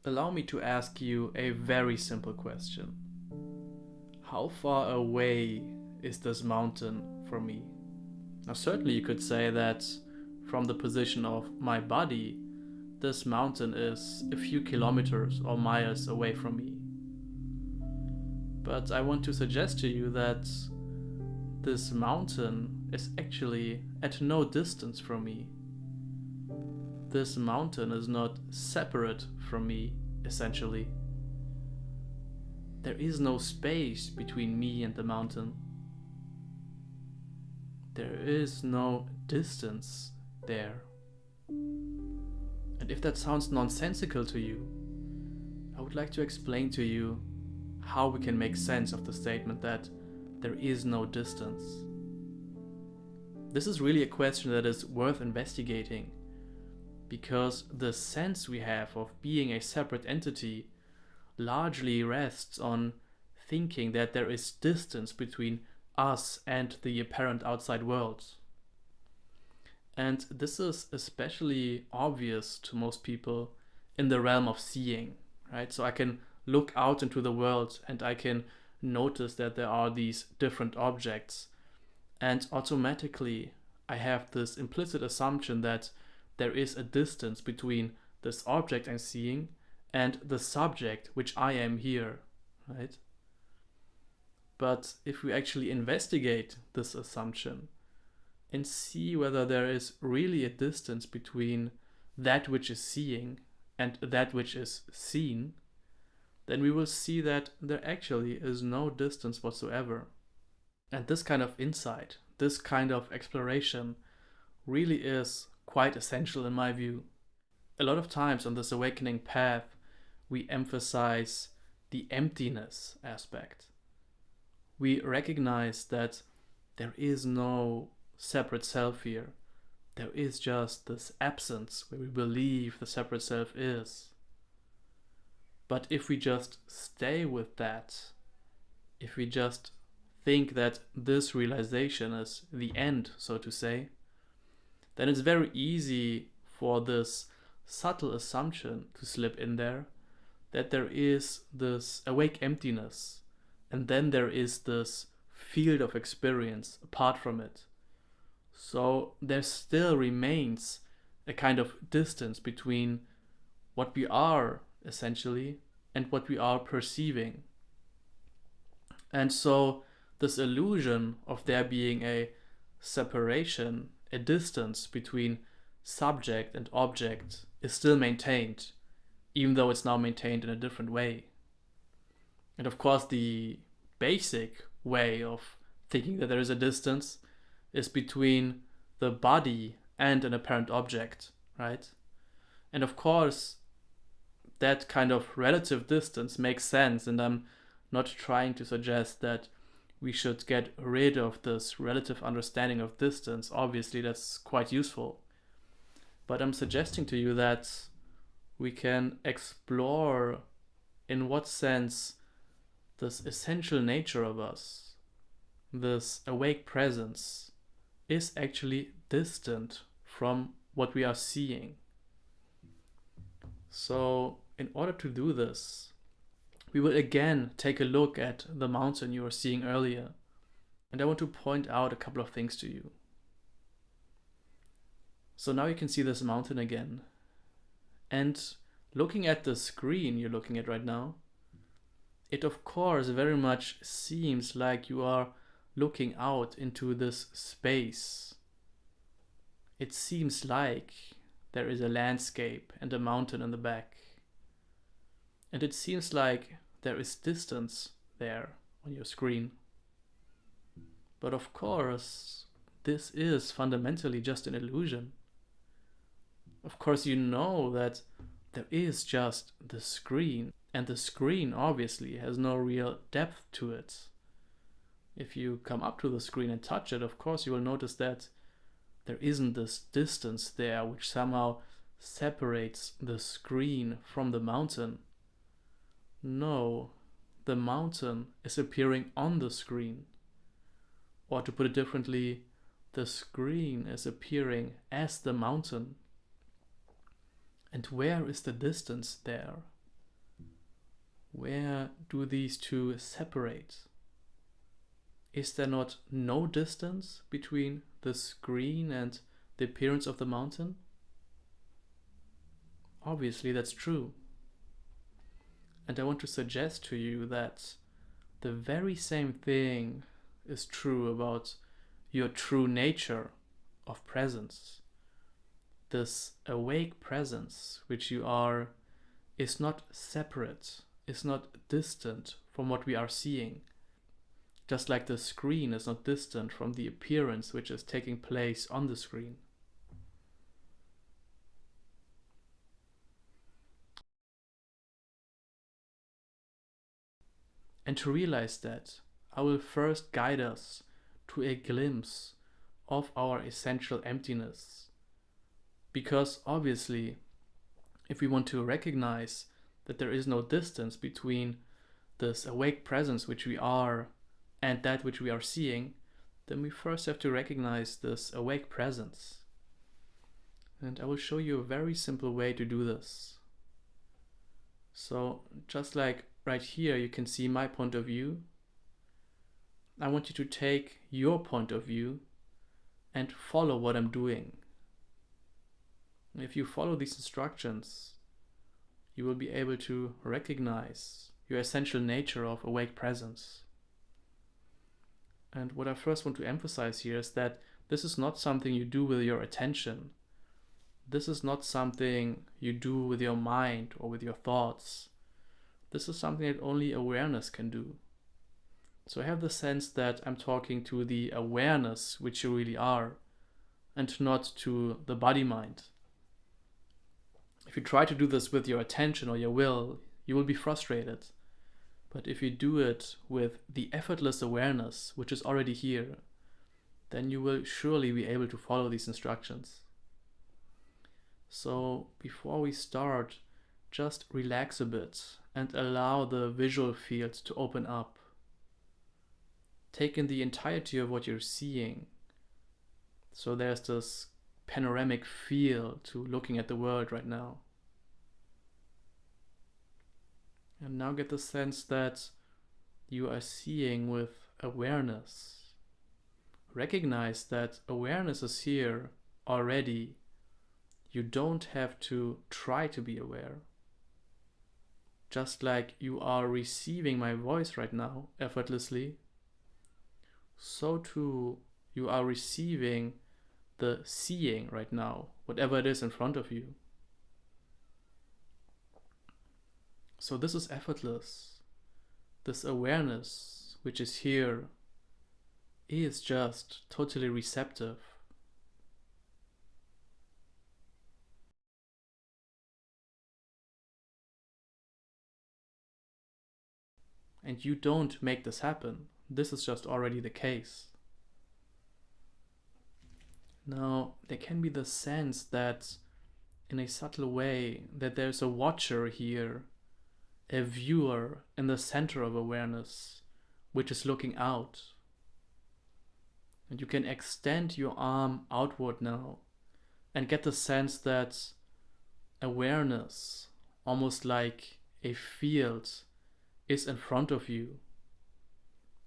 Allow me to ask you a very simple question. How far away is this mountain from me? Now, certainly you could say that from the position of my body, this mountain is a few kilometers or miles away from me. But I want to suggest to you that this mountain is actually at no distance from me. This mountain is not separate from me, essentially. There is no space between me and the mountain. There is no distance there. And if that sounds nonsensical to you, I would like to explain to you how we can make sense of the statement that there is no distance. This is really a question that is worth investigating, because the sense we have of being a separate entity largely rests on thinking that there is distance between us and the apparent outside world. And this is especially obvious to most people in the realm of seeing, right? So I can look out into the world and I can notice that there are these different objects, and automatically I have this implicit assumption that there is a distance between this object I'm seeing and the subject which I am here, right? But if we actually investigate this assumption and see whether there is really a distance between that which is seeing and that which is seen, then we will see that there actually is no distance whatsoever. And this kind of insight, this kind of exploration really is quite essential in my view. A lot of times on this awakening path, we emphasize the emptiness aspect. We recognize that there is no separate self here. There is just this absence where we believe the separate self is. But if we just stay with that, if we just think that this realization is the end, so to say, then it's very easy for this subtle assumption to slip in there that there is this awake emptiness, and then there is this field of experience apart from it. So there still remains a kind of distance between what we are, essentially, and what we are perceiving. And so this illusion of there being a separation, a distance between subject and object is still maintained, even though it's now maintained in a different way. And of course, the basic way of thinking that there is a distance is between the body and an apparent object, right? And of course, that kind of relative distance makes sense, and I'm not trying to suggest that we should get rid of this relative understanding of distance. Obviously, that's quite useful. But I'm suggesting to you that we can explore in what sense this essential nature of us, this awake presence, is actually distant from what we are seeing. So, in order to do this, we will again take a look at the mountain you were seeing earlier, and I want to point out a couple of things to you. So now you can see this mountain again, and looking at the screen you're looking at right now, it of course very much seems like you are looking out into this space. It seems like there is a landscape and a mountain in the back. And it seems like there is distance there on your screen. But of course, this is fundamentally just an illusion. Of course, you know that there is just the screen, and the screen obviously has no real depth to it. If you come up to the screen and touch it, of course you will notice that there isn't this distance there which somehow separates the screen from the mountain. No, the mountain is appearing on the screen. Or to put it differently, the screen is appearing as the mountain. And where is the distance there? Where do these two separate? Is there not no distance between the screen and the appearance of the mountain? Obviously, that's true. And I want to suggest to you that the very same thing is true about your true nature of presence. This awake presence, which you are, is not separate, is not distant from what we are seeing. Just like the screen is not distant from the appearance which is taking place on the screen. And to realize that, I will first guide us to a glimpse of our essential emptiness. Because obviously, if we want to recognize that there is no distance between this awake presence which we are and that which we are seeing, then we first have to recognize this awake presence. And I will show you a very simple way to do this. So just like right here, you can see my point of view. I want you to take your point of view and follow what I'm doing. If you follow these instructions, you will be able to recognize your essential nature of awake presence. And what I first want to emphasize here is that this is not something you do with your attention. This is not something you do with your mind or with your thoughts. This is something that only awareness can do. So I have the sense that I'm talking to the awareness which you really are, and not to the body-mind. If you try to do this with your attention or your will, you will be frustrated. But if you do it with the effortless awareness, which is already here, then you will surely be able to follow these instructions. So before we start, just relax a bit and allow the visual field to open up. Take in the entirety of what you're seeing. So there's this panoramic feel to looking at the world right now. And now get the sense that you are seeing with awareness. Recognize that awareness is here already. You don't have to try to be aware. Just like you are receiving my voice right now effortlessly, so too you are receiving the seeing right now, whatever it is in front of you. So this is effortless. This awareness, which is here, is just totally receptive. And you don't make this happen. This is just already the case. Now, there can be the sense that, in a subtle way, that there's a watcher here, a viewer in the center of awareness, which is looking out. And you can extend your arm outward now and get the sense that awareness, almost like a field, is in front of you.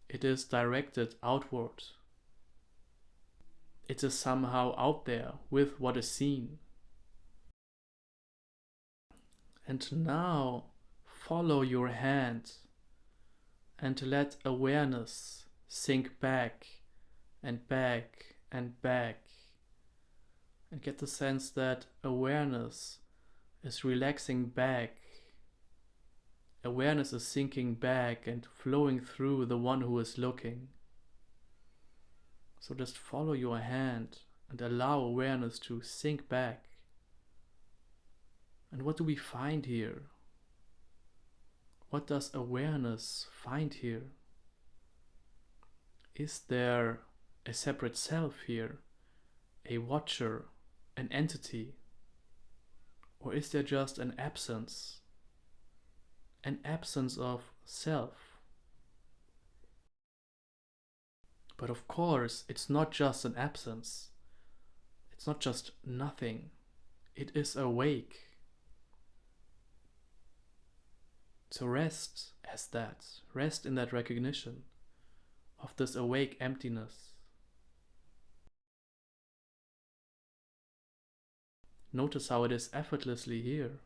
It is directed outward. It is somehow out there with what is seen. And now follow your hand and let awareness sink back and back and back, and get the sense that awareness is relaxing back. Awareness is sinking back and flowing through the one who is looking. So just follow your hand and allow awareness to sink back. And what do we find here? What does awareness find here? Is there a separate self here, a watcher, an entity? Or is there just an absence of self? But of course, it's not just an absence. It's not just nothing. It is awake. So rest as that. Rest in that recognition of this awake emptiness. Notice how it is effortlessly here.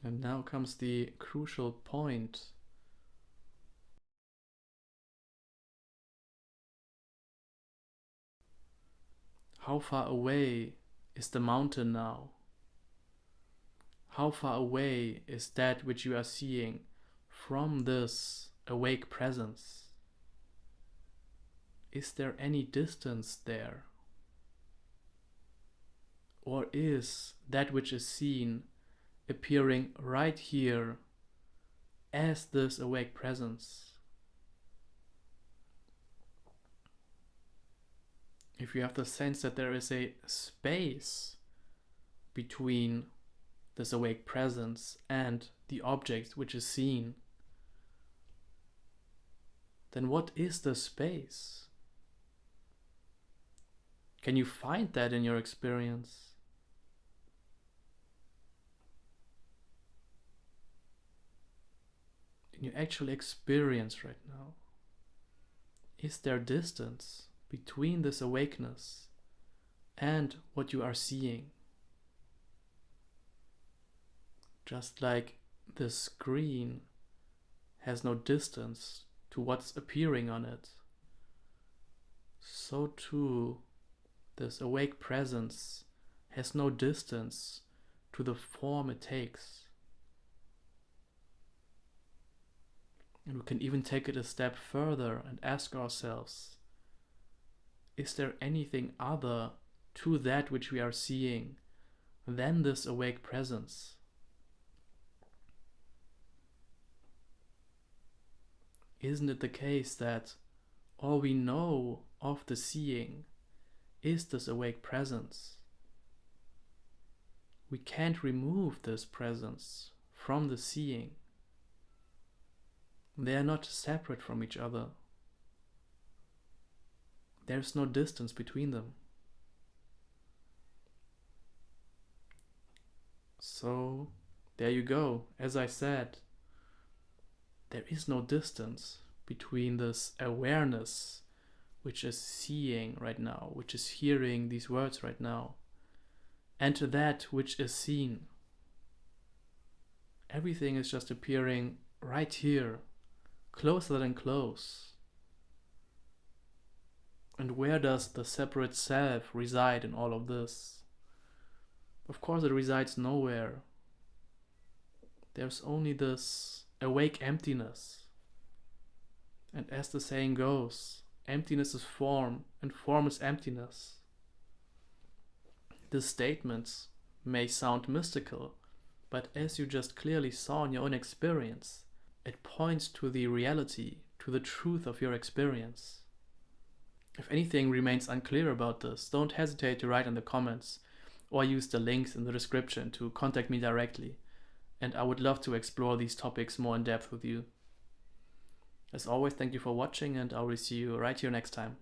And now comes the crucial point. How far away is the mountain now? How far away is that which you are seeing from this awake presence? Is there any distance there? Or is that which is seen appearing right here as this awake presence? If you have the sense that there is a space between this awake presence and the object which is seen, then what is the space? Can you find that in your experience? In your actual experience right now? Is there distance between this awakeness and what you are seeing? Just like the screen has no distance to what's appearing on it, so too this awake presence has no distance to the form it takes. And we can even take it a step further and ask ourselves, is there anything other to that which we are seeing than this awake presence? Isn't it the case that all we know of the seeing is this awake presence? We can't remove this presence from the seeing. They are not separate from each other. There's no distance between them. So, there you go. As I said, there is no distance between this awareness which is seeing right now, which is hearing these words right now, and that which is seen. Everything is just appearing right here, closer than close. And where does the separate self reside in all of this? Of course, it resides nowhere. There's only this awake emptiness. And as the saying goes, emptiness is form, and form is emptiness. This statement may sound mystical, but as you just clearly saw in your own experience, it points to the reality, to the truth of your experience. If anything remains unclear about this, don't hesitate to write in the comments or use the links in the description to contact me directly, and I would love to explore these topics more in depth with you. As always, thank you for watching, and I will see you right here next time.